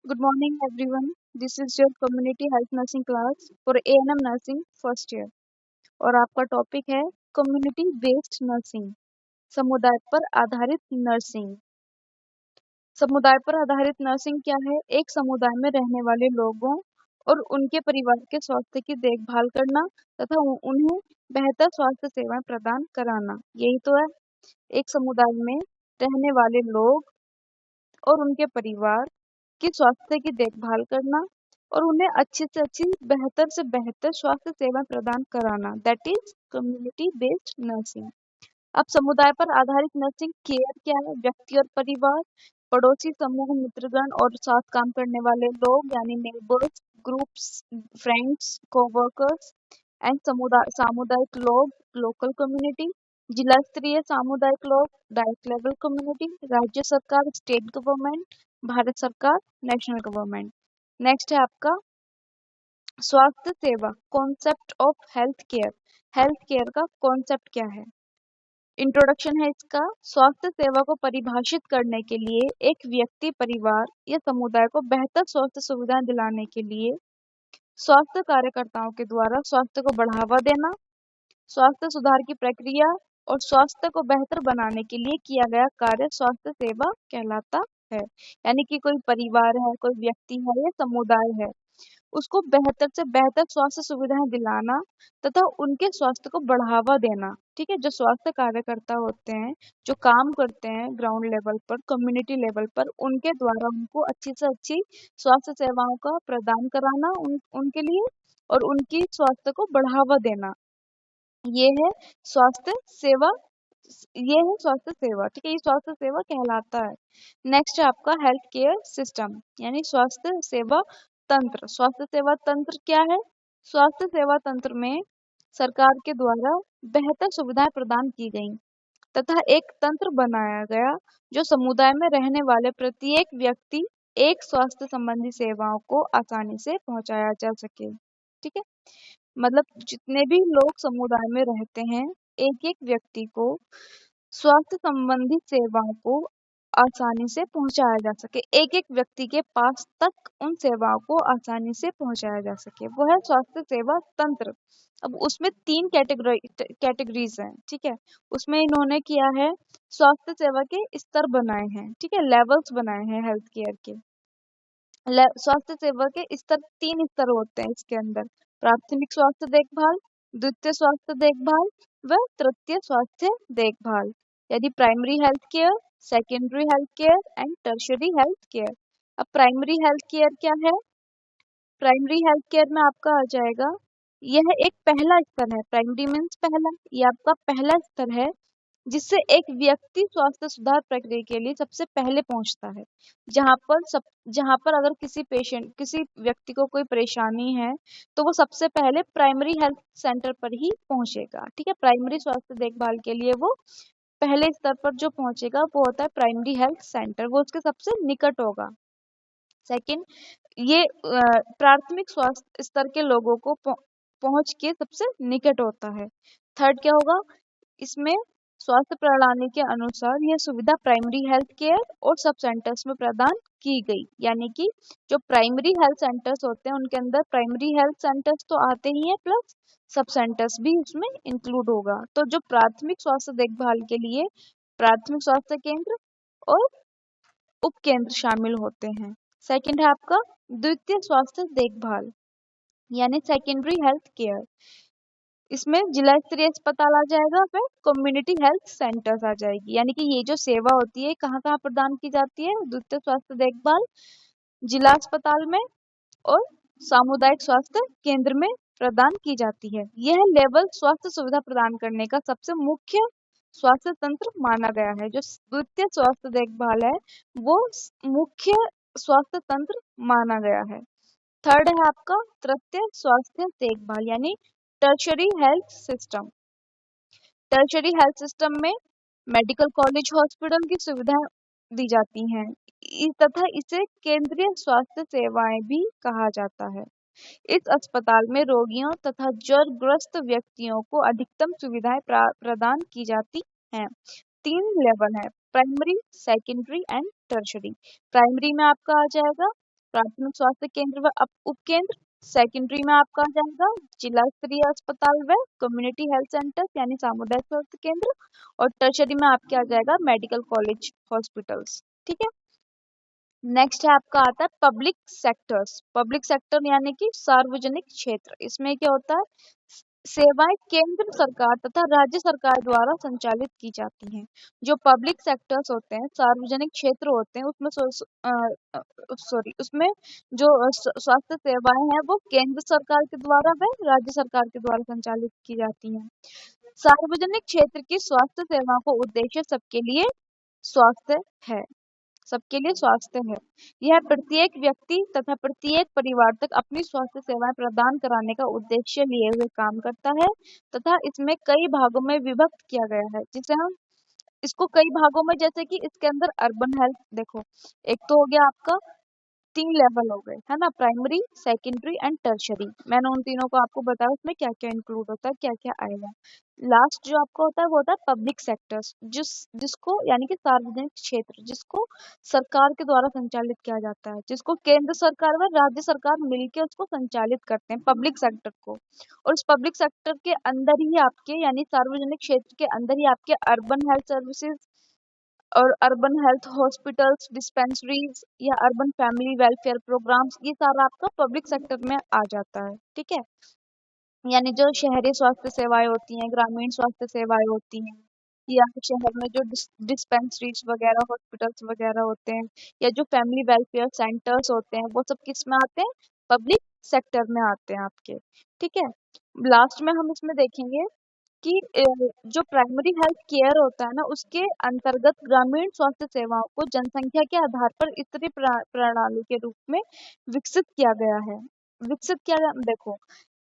Good morning, everyone. This is your community health nursing class for A&M nursing first year और आपका topic है community based nursing, समुदाय पर आधारित nursing. समुदाय पर आधारित नर्सिंग क्या है? एक समुदाय में रहने वाले लोगों और उनके परिवार के स्वास्थ्य की देखभाल करना तथा उन्हें बेहतर स्वास्थ्य सेवाएं प्रदान कराना। यही तो है, एक समुदाय में रहने वाले लोग और उनके परिवार की स्वास्थ्य की देखभाल करना और उन्हें अच्छी से अच्छी बेहतर से बेहतर स्वास्थ्य सेवा प्रदान कराना, that is community based nursing. अब समुदाय पर आधारित नर्सिंग केयर क्या है? व्यक्ति और परिवार, पड़ोसी समूह, मित्रगण और साथ काम करने वाले लोग यानी neighbours, groups, friends, coworkers and सामुदायिक लोग, लोकल कम्युनिटी, जिला स्तरीय सामुदायिक लोग, डायरेक्ट लेवल कम्युनिटी, राज्य सरकार, स्टेट गवर्नमेंट, भारत सरकार, नेशनल गवर्नमेंट। नेक्स्ट है आपका स्वास्थ्य सेवा, concept of health care. Health care का कॉन्सेप्ट क्या है? इंट्रोडक्शन है इसका। स्वास्थ्य सेवा को परिभाषित करने के लिए एक व्यक्ति, परिवार या समुदाय को बेहतर स्वास्थ्य सुविधाएं दिलाने के लिए स्वास्थ्य कार्यकर्ताओं के द्वारा स्वास्थ्य को बढ़ावा देना, स्वास्थ्य सुधार की प्रक्रिया और स्वास्थ्य को बेहतर बनाने के लिए किया गया कार्य स्वास्थ्य सेवा कहलाता है। यानी कि कोई परिवार है, कोई व्यक्ति है या समुदाय है, उसको बेहतर से बेहतर स्वास्थ्य सुविधाएं दिलाना तथा उनके स्वास्थ्य को बढ़ावा देना। ठीक है, जो स्वास्थ्य कार्यकर्ता होते हैं, जो काम करते हैं ग्राउंड लेवल पर, कम्युनिटी लेवल पर, उनके द्वारा उनको अच्छी से अच्छी स्वास्थ्य सेवाओं का प्रदान कराना उनके लिए और उनकी स्वास्थ्य को बढ़ावा देना, ये है स्वास्थ्य सेवा। ये है स्वास्थ्य सेवा। ठीक है, ये स्वास्थ्य सेवा कहलाता है। नेक्स्ट है आपका हेल्थ केयर सिस्टम यानी स्वास्थ्य सेवा तंत्र। स्वास्थ्य सेवा तंत्र क्या है? स्वास्थ्य सेवा तंत्र में सरकार के द्वारा बेहतर सुविधाएं प्रदान की गई तथा एक तंत्र बनाया गया जो समुदाय में रहने वाले प्रत्येक व्यक्ति एक स्वास्थ्य संबंधी सेवाओं को आसानी से पहुंचाया जा सके। ठीक है, मतलब जितने भी लोग समुदाय में रहते हैं, एक एक व्यक्ति को स्वास्थ्य संबंधी सेवाओं को आसानी से पहुंचाया जा सके, एक एक व्यक्ति के पास तक उन सेवाओं को आसानी से पहुंचाया जा सके, वो है स्वास्थ्य सेवा तंत्र। अब उसमें तीन कैटेगरीज हैं। ठीक है, उसमें इन्होंने किया है स्वास्थ्य सेवा के स्तर बनाए हैं। ठीक है, लेवल्स बनाए हैं हेल्थ केयर के। स्वास्थ्य सेवा के स्तर, तीन स्तर होते हैं इसके अंदर: प्राथमिक स्वास्थ्य देखभाल, द्वितीय स्वास्थ्य देखभाल व तृतीय स्वास्थ्य देखभाल, यानी primary health care, secondary health care and tertiary health care. अब प्राइमरी हेल्थ केयर क्या है? प्राइमरी हेल्थ केयर में आपका आ जाएगा, यह एक पहला स्तर है। प्राइमरी मीन्स पहला, ये आपका पहला स्तर है जिससे एक व्यक्ति स्वास्थ्य सुधार प्रक्रिया के लिए सबसे पहले पहुंचता है। जहां पर अगर किसी व्यक्ति को कोई परेशानी है तो वो सबसे पहले प्राइमरी हेल्थ सेंटर पर ही पहुंचेगा। ठीक है, प्राइमरी स्वास्थ्य देखभाल के लिए वो पहले स्तर पर जो पहुंचेगा वो होता है प्राइमरी हेल्थ सेंटर, वो उसके सबसे निकट होगा। सेकंड, ये प्राथमिक स्वास्थ्य स्तर के लोगों को पहुंच के सबसे निकट होता है। थर्ड क्या होगा? इसमें स्वास्थ्य प्रणाली के अनुसार यह सुविधा प्राइमरी हेल्थ केयर और सब सेंटर्स में प्रदान की गई, यानी कि जो प्राइमरी हेल्थ सेंटर्स होते हैं उनके अंदर प्राइमरी हेल्थ सेंटर्स तो आते ही हैं, प्लस सब सेंटर्स भी उसमें इंक्लूड होगा। तो जो प्राथमिक स्वास्थ्य देखभाल के लिए प्राथमिक स्वास्थ्य केंद्र और उप केंद्र शामिल होते हैं। सेकंड है आपका द्वितीय स्वास्थ्य देखभाल यानी सेकेंडरी हेल्थ केयर। इसमें जिला स्तरीय अस्पताल आ जाएगा, फिर कम्युनिटी हेल्थ सेंटर्स आ जाएगी। यानी कि ये जो सेवा होती है कहाँ कहाँ प्रदान की जाती है? द्वितीय स्वास्थ्य देखभाल जिला अस्पताल में और सामुदायिक स्वास्थ्य केंद्र में प्रदान की जाती है। यह लेवल स्वास्थ्य सुविधा प्रदान करने का सबसे मुख्य स्वास्थ्य तंत्र माना गया है। जो द्वितीय स्वास्थ्य देखभाल है वो मुख्य स्वास्थ्य तंत्र माना गया है। थर्ड है आपका तृतीय स्वास्थ्य देखभाल यानी tertiary health system. Tertiary health system में मेडिकल कॉलेज, हॉस्पिटल की सुविधाएं दी जाती हैं तथा इसे केंद्रीय स्वास्थ्य सेवाएं भी कहा जाता है। इस अस्पताल में रोगियों तथा जरूरतग्रस्त व्यक्तियों को अधिकतम सुविधाएं प्रदान की जाती हैं। तीन लेवल है: primary, secondary and tertiary. Primary में आपका आ जाएगा प्राथमिक स्वास्थ्य केंद्र व उपकेंद्र। सेकेंडरी में आपका आ जाएगा जिला स्तरीय अस्पताल व कम्युनिटी हेल्थ सेंटर यानी सामुदायिक स्वास्थ्य केंद्र। और टर्शरी में आपके आ जाएगा मेडिकल कॉलेज हॉस्पिटल्स। ठीक है। नेक्स्ट है आपका आता है पब्लिक सेक्टर्स। पब्लिक सेक्टर यानी कि सार्वजनिक क्षेत्र। इसमें क्या होता है, सेवाएं केंद्र सरकार तथा राज्य सरकार द्वारा संचालित की जाती हैं। जो पब्लिक सेक्टर्स होते हैं, सार्वजनिक क्षेत्र होते हैं, उसमें उसमें जो स्वास्थ्य सेवाएं हैं वो केंद्र सरकार के द्वारा व राज्य सरकार के द्वारा संचालित की जाती हैं। सार्वजनिक क्षेत्र की स्वास्थ्य सेवाओं को उद्देश्य सबके लिए स्वास्थ्य है। सबके लिए स्वास्थ्य है। यह प्रत्येक व्यक्ति तथा प्रत्येक परिवार तक अपनी स्वास्थ्य सेवाएं प्रदान कराने का उद्देश्य लिए हुए काम करता है तथा इसमें कई भागों में विभक्त किया गया है। जिसे हम इसको कई भागों में, जैसे कि इसके अंदर अर्बन हेल्थ देखो, एक तो हो गया आपका 3 लेवल हो गए, है ना, प्राइमरी, सेकेंडरी एंड टर्शरी। मैंने उन तीनों को आपको बताया उसमें क्या-क्या इंक्लूड होता है, क्या-क्या आएगा। लास्ट जो आपका होता है वो होता है पब्लिक सेक्टर्स, जिसको यानी कि सार्वजनिक क्षेत्र, जिसको सरकार के द्वारा संचालित किया जाता है, जिसको केंद्र सरकार व राज्य सरकार मिलकर उसको संचालित करते हैं, पब्लिक सेक्टर को। और इस पब्लिक सेक्टर के अंदर ही आपके, यानी सार्वजनिक क्षेत्र के अंदर ही आपके अर्बन हेल्थ सर्विसेज और अर्बन हेल्थ हॉस्पिटल्स, डिस्पेंसरीज या अर्बन फैमिली वेलफेयर प्रोग्राम्स, ये सारा आपका पब्लिक सेक्टर में आ जाता है। ठीक है। यानी जो शहरी स्वास्थ्य सेवाएं होती हैं, ग्रामीण स्वास्थ्य सेवाएं होती हैं, या शहर में जो डिस्पेंसरीज वगैरह, हॉस्पिटल्स वगैरह होते हैं, या जो फैमिली वेलफेयर सेंटर्स होते हैं, वो सब किस में आते हैं, पब्लिक सेक्टर में आते हैं आपके। ठीक है। लास्ट में हम इसमें देखेंगे कि जो प्राइमरी हेल्थ केयर होता है ना, उसके अंतर्गत ग्रामीण स्वास्थ्य सेवाओं को जनसंख्या के आधार पर स्तरीय प्रणाली के रूप में विकसित किया गया है। विकसित किया गया, देखो,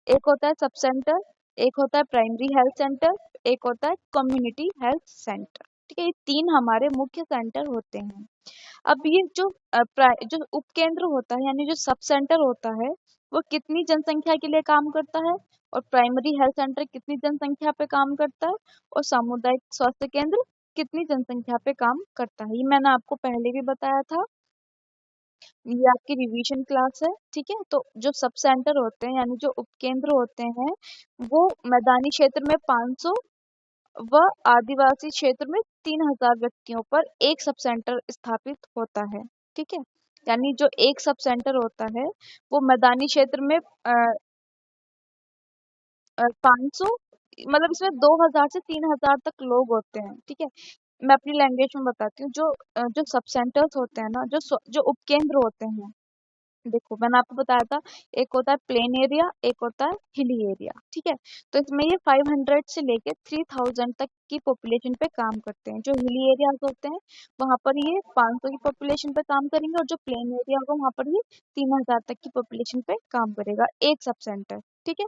एक होता है सब सेंटर, एक होता है प्राइमरी हेल्थ सेंटर, एक होता है कम्युनिटी हेल्थ सेंटर। ठीक है, ये 3 हमारे मुख्य सेंटर होते हैं। अब ये जो उपकेंद्र होता है, यानी जो सब सेंटर होता है, वो कितनी जनसंख्या के लिए काम करता है, और प्राइमरी हेल्थ सेंटर कितनी जनसंख्या पे काम करता है, और सामुदायिक स्वास्थ्य केंद्र कितनी जनसंख्या पे काम करता है। ये मैंने आपको पहले भी बताया था, ये आपकी रिवीजन क्लास है। ठीक है। तो जो सब सेंटर होते हैं, यानी जो उपकेंद्र होते हैं, वो मैदानी क्षेत्र में 500 व आदिवासी क्षेत्र में 3000 व्यक्तियों पर एक सब सेंटर स्थापित होता है। ठीक है। यानी जो एक सब सेंटर होता है वो मैदानी क्षेत्र में 500, मतलब इसमें 2000 से 3000 तक लोग होते हैं। ठीक है। मैं अपनी लैंग्वेज में बताती हूँ। जो सब सेंटर्स होते हैं ना, जो उपकेंद्र होते हैं, देखो मैंने आपको बताया था, एक होता है प्लेन एरिया, एक होता है हिली एरिया। ठीक है। तो इसमें ये 500 से लेके 3000 तक की पॉपुलेशन पे काम करते हैं। जो हिली एरियाज होते हैं वहां पर ये 500 की पॉपुलेशन पे काम करेंगे, और जो प्लेन एरिया होगा वहां पर ये 3000 तक की पॉपुलेशन पे काम करेगा एक सब सेंटर। ठीक है।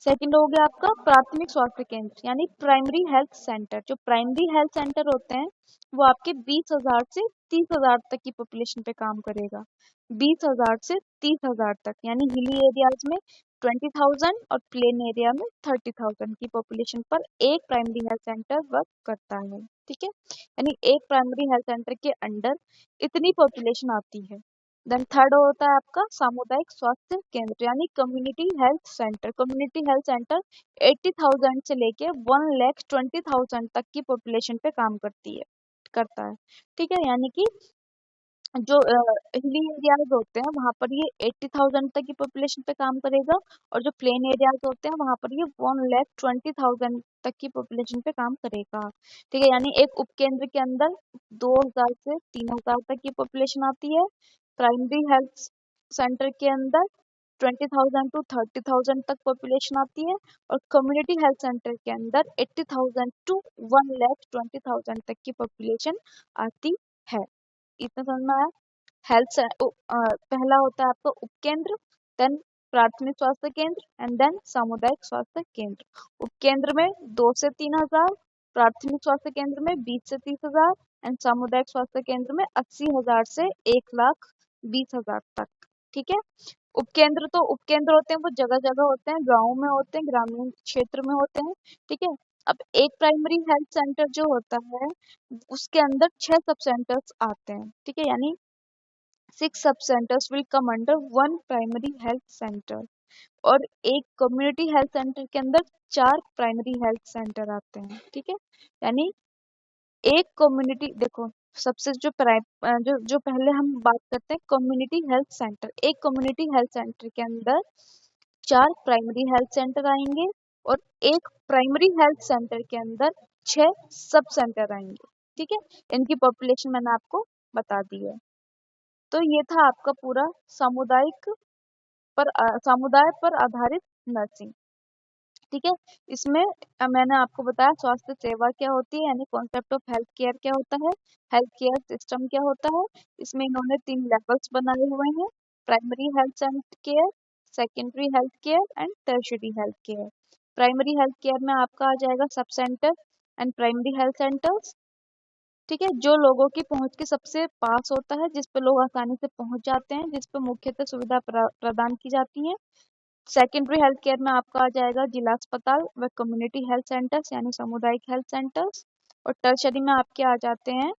सेकंड हो गया आपका प्राथमिक स्वास्थ्य केंद्र, यानी प्राइमरी हेल्थ सेंटर। जो प्राइमरी हेल्थ सेंटर होते हैं वो आपके 20,000 से 30,000 तक की पॉपुलेशन पे काम करेगा। 20,000 से 30,000 तक, यानी हिली एरियाज में 20,000 और प्लेन एरिया में 30,000 की पॉपुलेशन पर एक प्राइमरी हेल्थ सेंटर वर्क करता है। ठीक है। यानी एक प्राइमरी हेल्थ सेंटर के अंडर इतनी पॉपुलेशन आती है। देन थर्ड होता है आपका सामुदायिक स्वास्थ्य केंद्र, यानी community health centre. Community health centre 80,000 से लेके 1,20,000 तक की पॉपुलेशन पे काम करता है। ठीक है। यानी कि जो हिली एरियाज होते हैं वहां पर ये 80,000 तक की पॉपुलेशन पे काम करेगा, और जो प्लेन एरियाज होते हैं वहां पर ये 1,20,000 तक की पॉपुलेशन पे काम करेगा। ठीक है। यानी एक उपकेंद्र के अंदर 2,000 से 3,000 तक की पॉपुलेशन आती है। प्राइमरी हेल्थ सेंटर के अंदर 20,000 टू 30,000 तक पॉपुलेशन आती है, और कम्युनिटी हेल्थ सेंटर के अंदर 80,000 टू 1,20,000 तक की पॉपुलेशन आती है। इतना समझ में आया। पहला होता है आपका उपकेंद्र, देन प्राथमिक स्वास्थ्य केंद्र एंड देन सामुदायिक स्वास्थ्य केंद्र। उपकेंद्र में 2 से 3,000, प्राथमिक स्वास्थ्य केंद्र में 20 से 30,000 एंड सामुदायिक स्वास्थ्य केंद्र में 80,000 से 1,20,000 तक। ठीक है। उपकेंद्र होते हैं वो जगह जगह होते हैं, गाँव में होते हैं, ग्रामीण क्षेत्र में होते हैं। ठीक है। अब एक प्राइमरी हेल्थ सेंटर जो होता है उसके अंदर 6 सब सेंटर्स आते हैं। ठीक है। यानी 6 सब centres will come under 1 primary health centre, और एक कम्युनिटी हेल्थ सेंटर के अंदर 4 प्राइमरी हेल्थ सेंटर आते हैं। ठीक है, यानी एक कम्युनिटी, देखो सबसे जो पहले हम बात करते हैं कम्युनिटी हेल्थ सेंटर। एक कम्युनिटी हेल्थ सेंटर के अंदर 4 प्राइमरी हेल्थ सेंटर आएंगे, और एक प्राइमरी हेल्थ सेंटर के अंदर 6 सब सेंटर आएंगे। ठीक है, इनकी पॉपुलेशन मैंने आपको बता दी है। तो ये था आपका पूरा समुदाय पर आधारित नर्सिंग। ठीक है, इसमें मैंने आपको बताया स्वास्थ्य सेवा क्या होती है, यानी कॉन्सेप्ट ऑफ हेल्थ केयर क्या होता है, हेल्थ केयर सिस्टम क्या होता है। इसमें इन्होंने 3 लेवल्स बनाए हुए हैं, primary health care, secondary health care and tertiary health care. Primary health care में आपका आ जाएगा sub centre and primary health centres. ठीक है, जो लोगों की पहुंच के सबसे पास होता है, जिस पे लोग आसानी से पहुंच जाते हैं, जिस पे मुख्यतः सुविधा प्रदान की जाती है। सेकेंडरी हेल्थ केयर में आपका आ जाएगा जिला अस्पताल व कम्युनिटी हेल्थ सेंटर्स, यानी सामुदायिक हेल्थ सेंटर्स। और टर्शरी में आपके आ जाते हैं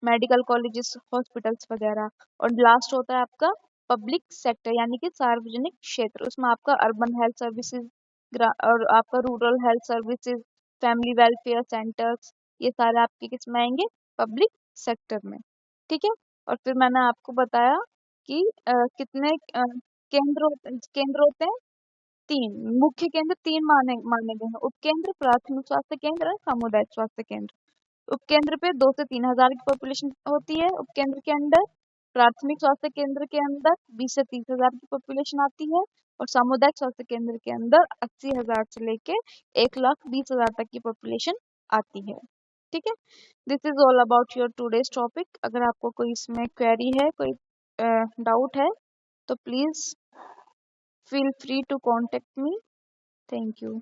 मेडिकल कॉलेजेस, हॉस्पिटल्स वगैरह। और लास्ट होता है आपका पब्लिक सेक्टर, यानी कि सार्वजनिक क्षेत्र। उसमें आपका अर्बन हेल्थ सर्विसेज और आपका rural health services, family welfare centres, ये सारे आपके किस में आएंगे, पब्लिक सेक्टर में। ठीक है, और फिर मैंने आपको बताया कि कितने केंद्र होते हैं, 3 मुख्य केंद्र, 3 माने गए हैं, उपकेंद्र, प्राथमिक स्वास्थ्य केंद्र और सामुदायिक स्वास्थ्य केंद्र। उपकेंद्र पे 2 से 3 हजार की पॉपुलेशन होती है उपकेंद्र के अंदर। प्राथमिक स्वास्थ्य केंद्र के अंदर 20 से 30 हजार की पॉपुलेशन आती है, और सामुदायिक स्वास्थ्य केंद्र के अंदर 80,000 से लेके 1,20,000 तक की पॉपुलेशन आती है। ठीक है, this is all about your today's topic. अगर आपको कोई इसमें क्वेरी है, कोई डाउट है, तो please feel free to contact me. Thank you.